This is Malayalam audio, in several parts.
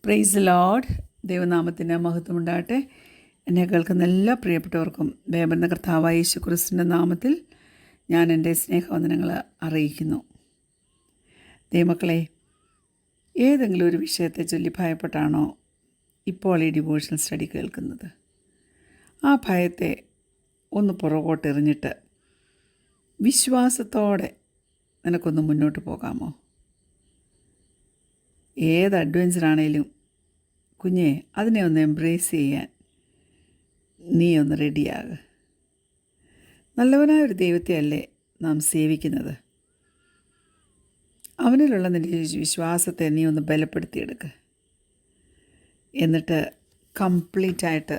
Praise Lord. ദൈവനാമത്തിന് മഹത്വമുണ്ടാകട്ടെ. എന്നെ കേൾക്കുന്ന എല്ലാ പ്രിയപ്പെട്ടവർക്കും വേമ്പെന്ന കർത്താവായ യേശു ക്രിസ്തുവിൻ്റെ നാമത്തിൽ ഞാൻ എൻ്റെ സ്നേഹവന്ദനങ്ങൾ അറിയിക്കുന്നു. ദൈവമക്കളെ, ഏതെങ്കിലും ഒരു വിഷയത്തെ ചൊല്ലി ഭയപ്പെട്ടാണോ ഇപ്പോൾ ഈ ഡിവോഷണൽ സ്റ്റഡി കേൾക്കുന്നത്? ആ ഭയത്തെ ഒന്ന് പുറകോട്ടെറിഞ്ഞിട്ട് വിശ്വാസത്തോടെ നിനക്കൊന്ന് മുന്നോട്ട് പോകാമോ? ഏത് അഡ്വഞ്ചറാണേലും കുഞ്ഞെ, അതിനെ ഒന്ന് എംബ്രേസ് ചെയ്യാൻ നീ ഒന്ന് റെഡിയാകുക. നല്ലവനായ ഒരു ദൈവത്തെ അല്ലേ നാം സേവിക്കുന്നത്? അവനിലുള്ള നിൻ്റെ വിശ്വാസത്തെ നീ ഒന്ന് ബലപ്പെടുത്തിയെടുക്കുക. എന്നിട്ട് കംപ്ലീറ്റായിട്ട്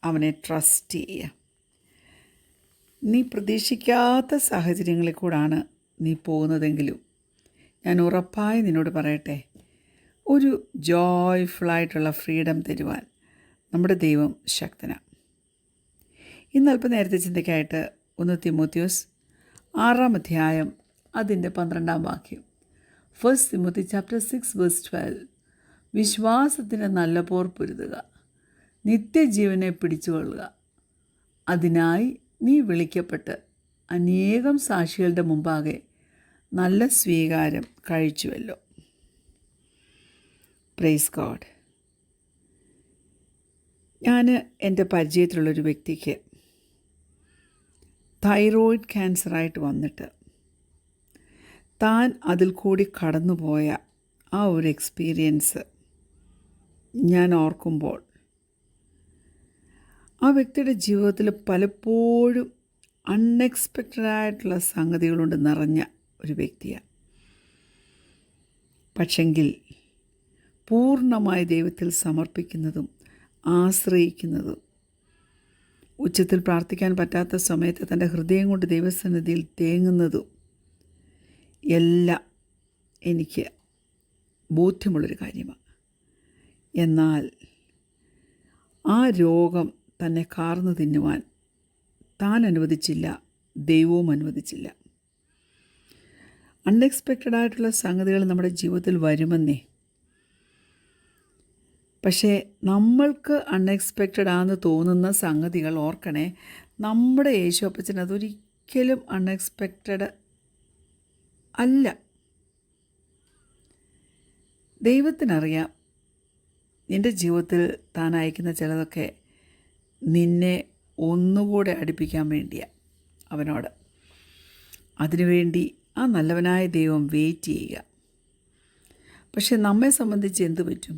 അവനെ ട്രസ്റ്റ് ചെയ്യുക. നീ പ്രതീക്ഷിക്കാത്ത സാഹചര്യങ്ങളിൽ കൂടാണ് നീ പോകുന്നതെങ്കിലും ഞാൻ ഉറപ്പായി നിന്നോട് പറയട്ടെ, ഒരു ജോയ്ഫുള്ളായിട്ടുള്ള ഫ്രീഡം തരുവാൻ നമ്മുടെ ദൈവം ശക്തനാണ്. ഇന്ന് അല്പനേരത്തെ ചിന്തയ്ക്കായിട്ട് 1 തിമോത്തിയോസ് 6 അധ്യായം അതിൻ്റെ 12 വാക്യം. 1 തിമോത്തി ചാപ്റ്റർ 6:12. വിശ്വാസത്തിന് നല്ല പോർ പൊരുതുക, നിത്യജീവനെ പിടിച്ചുകൊള്ളുക. അതിനായി നീ വിളിക്കപ്പെട്ട് അനേകം സാക്ഷികളുടെ മുമ്പാകെ നല്ല സ്വീകാരം കഴിച്ചുവല്ലോ. Praise God. ഞാൻ എൻ്റെ പരിചയത്തിലുള്ളൊരു വ്യക്തിക്ക് തൈറോയിഡ് ക്യാൻസറായിട്ട് വന്നിട്ട് താൻ അതിൽ കൂടി കടന്നുപോയ ആ ഒരു എക്സ്പീരിയൻസ് ഞാൻ ഓർക്കുമ്പോൾ ആ വ്യക്തിയുടെ ജീവിതത്തിൽ പലപ്പോഴും അൺഎക്സ്പെക്റ്റഡായിട്ടുള്ള സംഗതികളുണ്ട് നിറഞ്ഞ ഒരു വ്യക്തിയാണ്. പക്ഷെങ്കിൽ പൂർണ്ണമായി ദൈവത്തിൽ സമർപ്പിക്കുന്നതും ആശ്രയിക്കുന്നതും, ഉച്ചത്തിൽ പ്രാർത്ഥിക്കാൻ പറ്റാത്ത സമയത്ത് തൻ്റെ ഹൃദയം കൊണ്ട് ദൈവസന്നിധിയിൽ തേങ്ങുന്നതും എല്ലാം എനിക്ക് ബോധ്യമുള്ളൊരു കാര്യമാണ്. എന്നാൽ ആ രോഗം തന്നെ കാർന്നു തിന്നുവാൻ താൻ അനുവദിച്ചില്ല, ദൈവവും അനുവദിച്ചില്ല. അൺഎക്സ്പെക്റ്റഡായിട്ടുള്ള സംഗതികൾ നമ്മുടെ ജീവിതത്തിൽ വരുമെന്നേ. പക്ഷേ നമ്മൾക്ക് അൺഎക്സ്പെക്റ്റഡ് ആണെന്ന് തോന്നുന്ന സംഗതികൾ ഓർക്കണേ, നമ്മുടെ യേശു അപ്പച്ചൻ അതൊരിക്കലും അൺഎക്സ്പെക്റ്റഡ് അല്ല. ദൈവത്തിനറിയാം നിൻ്റെ ജീവിതത്തിൽ താൻ അയക്കുന്ന ചിലതൊക്കെ നിന്നെ ഒന്നുകൂടെ അടുപ്പിക്കാൻ വേണ്ടിയാണ് അവനോട്. അതിനുവേണ്ടി ആ നല്ലവനായ ദൈവം വെയിറ്റ് ചെയ്യുക. പക്ഷെ നമ്മെ സംബന്ധിച്ച് എന്തു പറ്റും?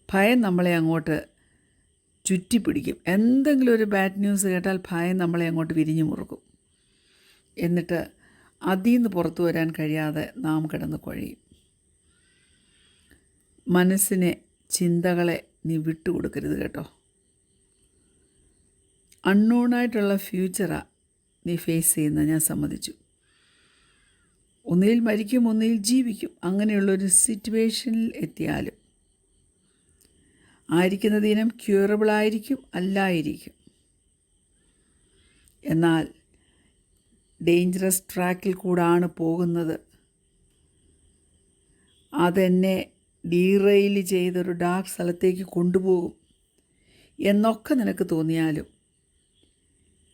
ഭയം നമ്മളെ അങ്ങോട്ട് ചുറ്റിപ്പിടിക്കും. എന്തെങ്കിലും ഒരു ബാഡ് ന്യൂസ് കേട്ടാൽ ഭയം നമ്മളെ അങ്ങോട്ട് വിരിഞ്ഞു മുറുക്കും. എന്നിട്ട് അതിൽ നിന്ന് പുറത്തു വരാൻ കഴിയാതെ നാം കിടന്ന് കുഴയും. മനസ്സിനെ, ചിന്തകളെ നീ വിട്ടുകൊടുക്കരുത് കേട്ടോ. അൺനോണായിട്ടുള്ള ഫ്യൂച്ചറാണ് നീ ഫേസ് ചെയ്യുന്നത്, ഞാൻ സമ്മതിച്ചു. ഒന്നിൽ മരിക്കും, ഒന്നിൽ ജീവിക്കും. അങ്ങനെയുള്ളൊരു സിറ്റുവേഷനിൽ എത്തിയാലും ആയിരിക്കുന്ന ദിനം ക്യൂറബിളായിരിക്കും, അല്ലായിരിക്കും. എന്നാൽ ഡേഞ്ചറസ് ട്രാക്കിൽ കൂടാണ് പോകുന്നത്. അതെന്നെ ഡീറെയിൽ ചെയ്തൊരു ഡാർക്ക് സ്ഥലത്തേക്ക് കൊണ്ടുപോകും എന്നൊക്കെ നിനക്ക് തോന്നിയാലും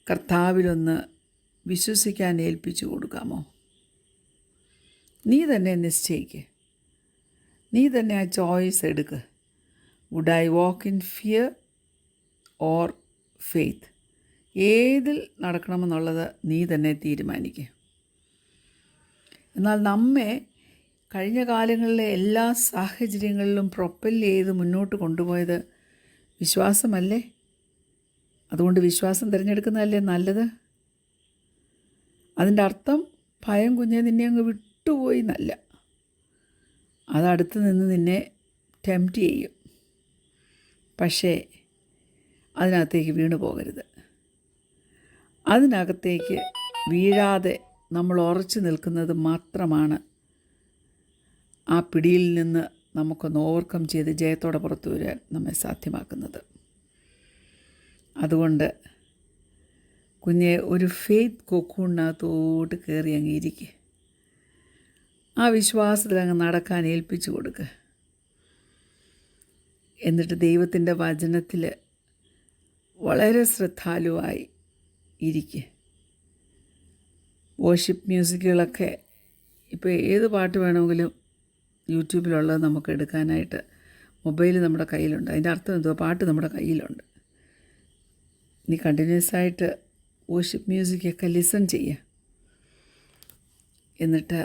കർത്താവിലൊന്ന് വിശ്വസിക്കാൻ ഏൽപ്പിച്ചു കൊടുക്കാമോ? നീ തന്നെ നിശ്ചയിക്ക്. നീ തന്നെ ആ ചോയ്സ് എടുക്ക്. Would I walk in fear or faith? ഏതിൽ നടക്കണമെന്നുള്ളത് നീ തന്നെ തീരുമാനിക്കുക. എന്നാൽ നമ്മെ കഴിഞ്ഞ കാലങ്ങളിലെ എല്ലാ സാഹചര്യങ്ങളിലും പ്രൊപ്പൽ ചെയ്ത് മുന്നോട്ട് കൊണ്ടുപോയത് വിശ്വാസമല്ലേ? അതുകൊണ്ട് വിശ്വാസം തിരഞ്ഞെടുക്കുന്നതല്ലേ നല്ലത്. അതിൻ്റെ അർത്ഥം ഭയം കുഞ്ഞെ നിന്നെ അങ്ങ് വിട്ടുപോയി എന്നല്ല. അതടുത്ത് നിന്ന് നിന്നെ ടെംപ്റ്റ് ചെയ്യും. പക്ഷേ അതിനകത്തേക്ക് വീണു പോകരുത്. അതിനകത്തേക്ക് വീഴാതെ നമ്മൾ ഉറച്ചു നിൽക്കുന്നത് മാത്രമാണ് ആ പിടിയിൽ നിന്ന് നമുക്കൊന്ന് ഓവർകം ചെയ്ത് ജയത്തോടെ പുറത്തു വരാൻ നമ്മെ സാധ്യമാക്കുന്നത്. അതുകൊണ്ട് കുഞ്ഞെ, ഒരു ഫെയ്ത്ത് കൊക്കൂണിനകത്തോട്ട് കയറി അങ്ങിരിക്കുക. ആ വിശ്വാസത്തിൽ അങ്ങ് നടക്കാൻ ഏൽപ്പിച്ചു കൊടുക്കുക. എന്നിട്ട് ദൈവത്തിൻ്റെ വചനത്തിൽ വളരെ ശ്രദ്ധാലുവായി ഇരിക്കുക. വർഷിപ്പ് മ്യൂസിക്കുകളൊക്കെ ഇപ്പോൾ ഏത് പാട്ട് വേണമെങ്കിലും യൂട്യൂബിലുള്ളത് നമുക്ക് എടുക്കാനായിട്ട് മൊബൈൽ നമ്മുടെ കയ്യിലുണ്ട്. അതിൻ്റെ അർത്ഥം എന്തുവാ? പാട്ട് നമ്മുടെ കയ്യിലുണ്ട്. നീ കണ്ടിന്യൂസ് ആയിട്ട് വർഷിപ്പ് മ്യൂസിക്കൊക്കെ ലിസൺ ചെയ്യുക. എന്നിട്ട്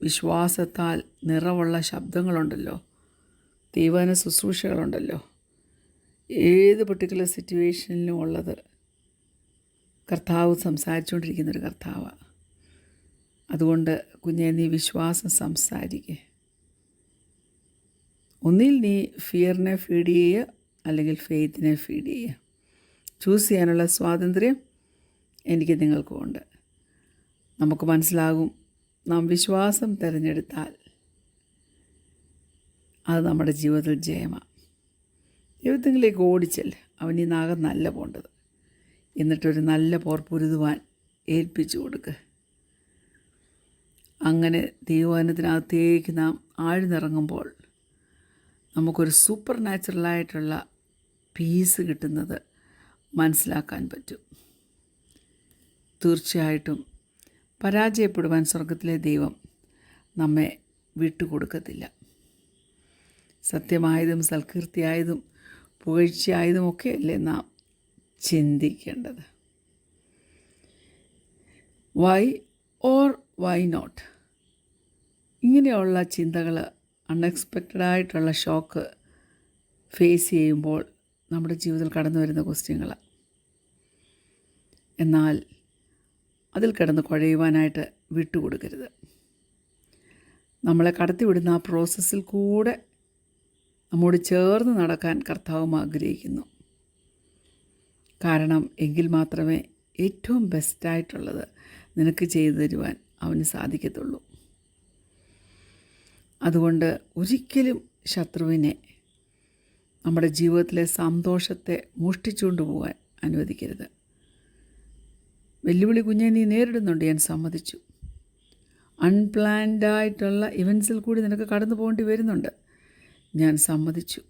വിശ്വാസത്താൽ നിറവുള്ള ശബ്ദങ്ങളുണ്ടല്ലോ, ദൈവവചന ശുശ്രൂഷകളുണ്ടല്ലോ, ഏത് പെർട്ടിക്കുലർ സിറ്റുവേഷനിലും ഉള്ളത് കർത്താവ് സംസാരിച്ചുകൊണ്ടിരിക്കുന്നൊരു കർത്താവാണ്. അതുകൊണ്ട് കുഞ്ഞെ, നീ വിശ്വാസം സംസാരിക്കുക. ഒന്നിൽ നീ ഫിയറിനെ ഫീഡ് ചെയ്യുക, അല്ലെങ്കിൽ ഫെയ്ത്തിനെ ഫീഡ് ചെയ്യുക. ചൂസ് ചെയ്യാനുള്ള സ്വാതന്ത്ര്യം എനിക്ക് നിങ്ങൾക്കും ഉണ്ട്. നമുക്ക് മനസ്സിലാകും, നാം വിശ്വാസം തിരഞ്ഞെടുത്താൽ അത് നമ്മുടെ ജീവിതത്തിൽ ജയമാണ്. ദൈവത്തിലേക്ക് ഓടിച്ചല്ലേ, അവൻ ഈ നാഗം നല്ല പോണ്ടത്. എന്നിട്ടൊരു നല്ല പോർ പൊരുതുവാൻ ഏൽപ്പിച്ചു കൊടുക്കുക. അങ്ങനെ ദൈവവചനത്തിനകത്തേക്ക് നാം ആഴ്ന്നിറങ്ങുമ്പോൾ നമുക്കൊരു സൂപ്പർ നാച്ചുറലായിട്ടുള്ള പീസ് കിട്ടുന്നത് മനസ്സിലാക്കാൻ പറ്റും. തീർച്ചയായിട്ടും പരാജയപ്പെടുവാൻ സ്വർഗത്തിലെ ദൈവം നമ്മെ വിട്ടുകൊടുക്കത്തില്ല. സത്യമായതും സൽകീർത്തിയായതും പുകഴ്ചയായതും ഒക്കെയല്ലേ നാം ചിന്തിക്കേണ്ടത്. വൈ ഓർ വൈ നോട്ട്, ഇങ്ങനെയുള്ള ചിന്തകൾ, അൺഎക്സ്പെക്റ്റഡായിട്ടുള്ള ഷോക്ക് ഫേസ് ചെയ്യുമ്പോൾ നമ്മുടെ ജീവിതത്തിൽ കടന്നു വരുന്ന ക്വസ്റ്റ്യങ്ങളാണ്. എന്നാൽ അതിൽ കിടന്ന് കുഴയുവാനായിട്ട് വിട്ടുകൊടുക്കരുത്. നമ്മളെ കടത്തിവിടുന്ന ആ പ്രോസസ്സിൽ കൂടെ നമ്മോട് ചേർന്ന് നടക്കാൻ കർത്താവും ആഗ്രഹിക്കുന്നു. കാരണം എങ്കിൽ മാത്രമേ ഏറ്റവും ബെസ്റ്റായിട്ടുള്ളത് നിനക്ക് ചെയ്തു തരുവാൻ അവന് സാധിക്കത്തുള്ളൂ. അതുകൊണ്ട് ഒരിക്കലും ശത്രുവിനെ നമ്മുടെ ജീവിതത്തിലെ സന്തോഷത്തെ മോഷ്ടിച്ചുകൊണ്ട് പോകാൻ അനുവദിക്കരുത്. വെല്ലുവിളി കുഞ്ഞെ നീ നേരിടുന്നുണ്ട്, ഞാൻ സമ്മതിച്ചു. അൺപ്ലാൻഡായിട്ടുള്ള ഇവൻസിൽ കൂടി നിനക്ക് കടന്നു പോകേണ്ടി വരുന്നുണ്ട്, ഞാൻ സമ്മതിച്ചു.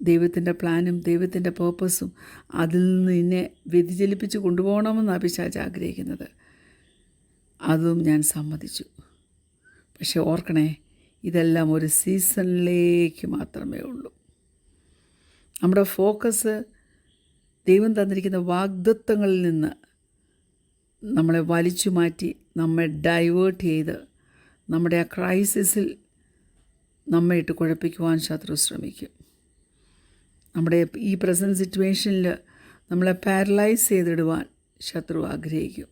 ദൈവത്തിൻ്റെ പ്ലാനും ദൈവത്തിൻ്റെ പേർപ്പസും അതിൽ നിന്ന് നിന്നെ വ്യതിചലിപ്പിച്ച് കൊണ്ടുപോകണമെന്നാണ് പിശാച് ആഗ്രഹിക്കുന്നത്. അതും ഞാൻ സമ്മതിച്ചു. പക്ഷെ ഓർക്കണേ, ഇതെല്ലാം ഒരു സീസണിലേക്ക് മാത്രമേ ഉള്ളൂ. നമ്മുടെ ഫോക്കസ് ദൈവം തന്നിരിക്കുന്ന വാഗ്ദത്തങ്ങളിൽ നിന്ന് നമ്മളെ വലിച്ചു മാറ്റി, നമ്മെ ഡൈവേർട്ട് ചെയ്ത് നമ്മുടെ ആ ക്രൈസിസിൽ നമ്മെ ഇട്ട് കുഴപ്പിക്കുവാൻ ശത്രു ശ്രമിക്കും. നമ്മുടെ ഈ പ്രസൻറ്റ് സിറ്റുവേഷനിൽ നമ്മളെ പാരലൈസ് ചെയ്തിടുവാൻ ശത്രു ആഗ്രഹിക്കും.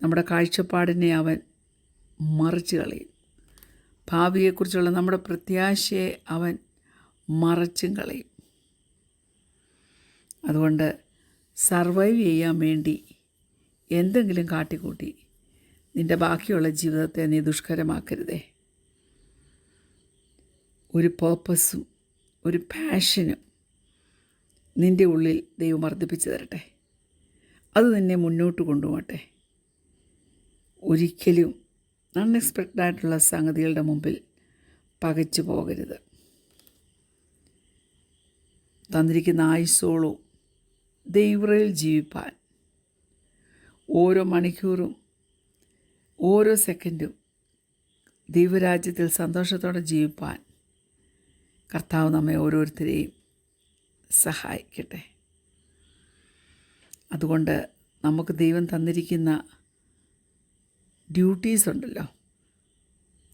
നമ്മുടെ കാഴ്ചപ്പാടിനെ അവൻ മറിച്ച് കളയും. ഭാവിയെക്കുറിച്ചുള്ള നമ്മുടെ പ്രത്യാശയെ അവൻ മറച്ചും കളയും. അതുകൊണ്ട് സർവൈവ് ചെയ്യാൻ വേണ്ടി എന്തെങ്കിലും കാട്ടിക്കൂട്ടി നിൻ്റെ ബാക്കിയുള്ള ജീവിതത്തെ നീ ദുഷ്കരമാക്കരുതേ. ഒരു പേർപ്പസും ഒരു പാഷനും നിൻ്റെ ഉള്ളിൽ ദൈവം വർദ്ധിപ്പിച്ചു തരട്ടെ. അത് നിന്നെ മുന്നോട്ട് കൊണ്ടുപോകട്ടെ. ഒരിക്കലും അൺഎക്സ്പെക്റ്റഡായിട്ടുള്ള സംഗതികളുടെ മുമ്പിൽ പകച്ചു പോകരുത്. തന്നിരിക്കുന്ന ആയുസ്സോളവും ദൈവത്തിൽ ജീവിപ്പാൻ, ഓരോ മണിക്കൂറും ഓരോ സെക്കൻഡും ദൈവരാജ്യത്തിൽ സന്തോഷത്തോടെ ജീവിപ്പാൻ കർത്താവ് നമ്മെ ഓരോരുത്തരെയും സഹായിക്കട്ടെ. അതുകൊണ്ട് നമുക്ക് ദൈവം തന്നിരിക്കുന്ന ഡ്യൂട്ടീസ് ഉണ്ടല്ലോ.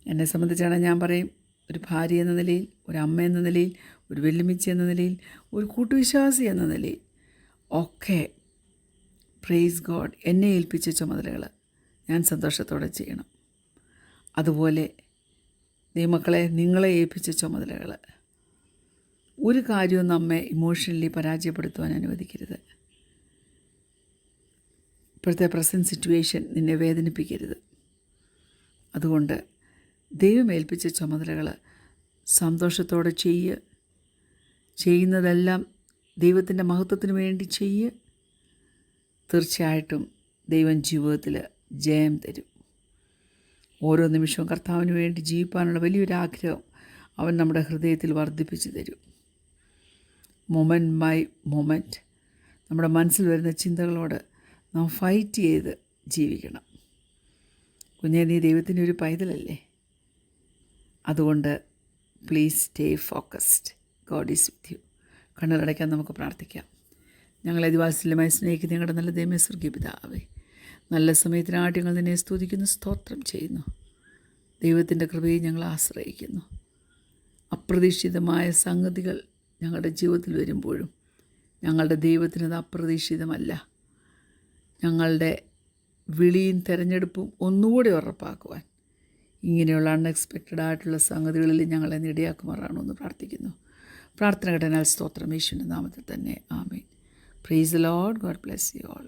എന്നെ സംബന്ധിച്ചാണ് ഞാൻ പറയും, ഒരു ഭാര്യ എന്ന നിലയിൽ, ഒരു അമ്മ എന്ന നിലയിൽ, ഒരു വെല്ലുമിച്ചി എന്ന നിലയിൽ, ഒരു കൂട്ടുവിശ്വാസി എന്ന നിലയിൽ ഒക്കെ പ്രൈസ് ഗോഡ്, എന്നെ ഏൽപ്പിച്ച ചുമതലകൾ ഞാൻ സന്തോഷത്തോടെ ചെയ്യണം. അതുപോലെ ദൈവമക്കളെ, നിങ്ങളെ ഏൽപ്പിച്ച ചുമതലകൾ ഒരു കാര്യവും നമ്മെ ഇമോഷണലി പരാജയപ്പെടുത്തുവാൻ അനുവദിക്കരുത്. ഇപ്പോഴത്തെ പ്രസൻറ്റ് സിറ്റുവേഷൻ നിന്നെ വേദനിപ്പിക്കരുത്. അതുകൊണ്ട് ദൈവം ഏൽപ്പിച്ച ചുമതലകൾ സന്തോഷത്തോടെ ചെയ്യുന്നതെല്ലാം ദൈവത്തിൻ്റെ മഹത്വത്തിന് വേണ്ടി തീർച്ചയായിട്ടും ദൈവം ജീവിതത്തിൽ ജയം തരും. ഓരോ നിമിഷവും കർത്താവിന് വേണ്ടി ജീവിക്കാനുള്ള വലിയൊരാഗ്രഹം അവൻ നമ്മുടെ ഹൃദയത്തിൽ വർദ്ധിപ്പിച്ചു തരും. മൊമെൻറ്റ് ബൈ മൊമെൻറ്റ് നമ്മുടെ മനസ്സിൽ വരുന്ന ചിന്തകളോട് നാം ഫൈറ്റ് ചെയ്ത് ജീവിക്കണം. കുഞ്ഞേ, നീ ദൈവത്തിൻ്റെ ഒരു പൈതലല്ലേ? അതുകൊണ്ട് please stay focused. God is with you. കണ്ണുകളടയ്ക്കാൻ നമുക്ക് പ്രാർത്ഥിക്കാം. ഞങ്ങളെ അതിവാത്സല്യമായി സ്നേഹിക്കുന്ന ഞങ്ങളുടെ നല്ല ദൈവമേ, സ്വർഗീയ പിതാവേ, നല്ല സമയത്തിനായിട്ട് ഞങ്ങൾ നിന്നെ സ്തുതിക്കുന്നു, സ്തോത്രം ചെയ്യുന്നു. ദൈവത്തിൻ്റെ കൃപയെ ഞങ്ങൾ ആശ്രയിക്കുന്നു. അപ്രതീക്ഷിതമായ സംഗതികൾ ഞങ്ങളുടെ ജീവിതത്തിൽ വരുമ്പോഴും ഞങ്ങളുടെ ദൈവത്തിനത് അപ്രതീക്ഷിതമല്ല. ഞങ്ങളുടെ വിളിയും തിരഞ്ഞെടുപ്പും ഒന്നുകൂടെ ഉറപ്പാക്കുവാൻ ഇങ്ങനെയുള്ള അൺഎക്സ്പെക്റ്റഡ് ആയിട്ടുള്ള സംഗതികളിൽ ഞങ്ങളെ ഇടയാക്കുമാറാണോ എന്ന് പ്രാർത്ഥിക്കുന്നു. പ്രാർത്ഥന ഘടനാൽ സ്തോത്രം യേശുവിൻ്റെ നാമത്തിൽ തന്നെ. ആമേൻ. Praise the Lord. God bless you all.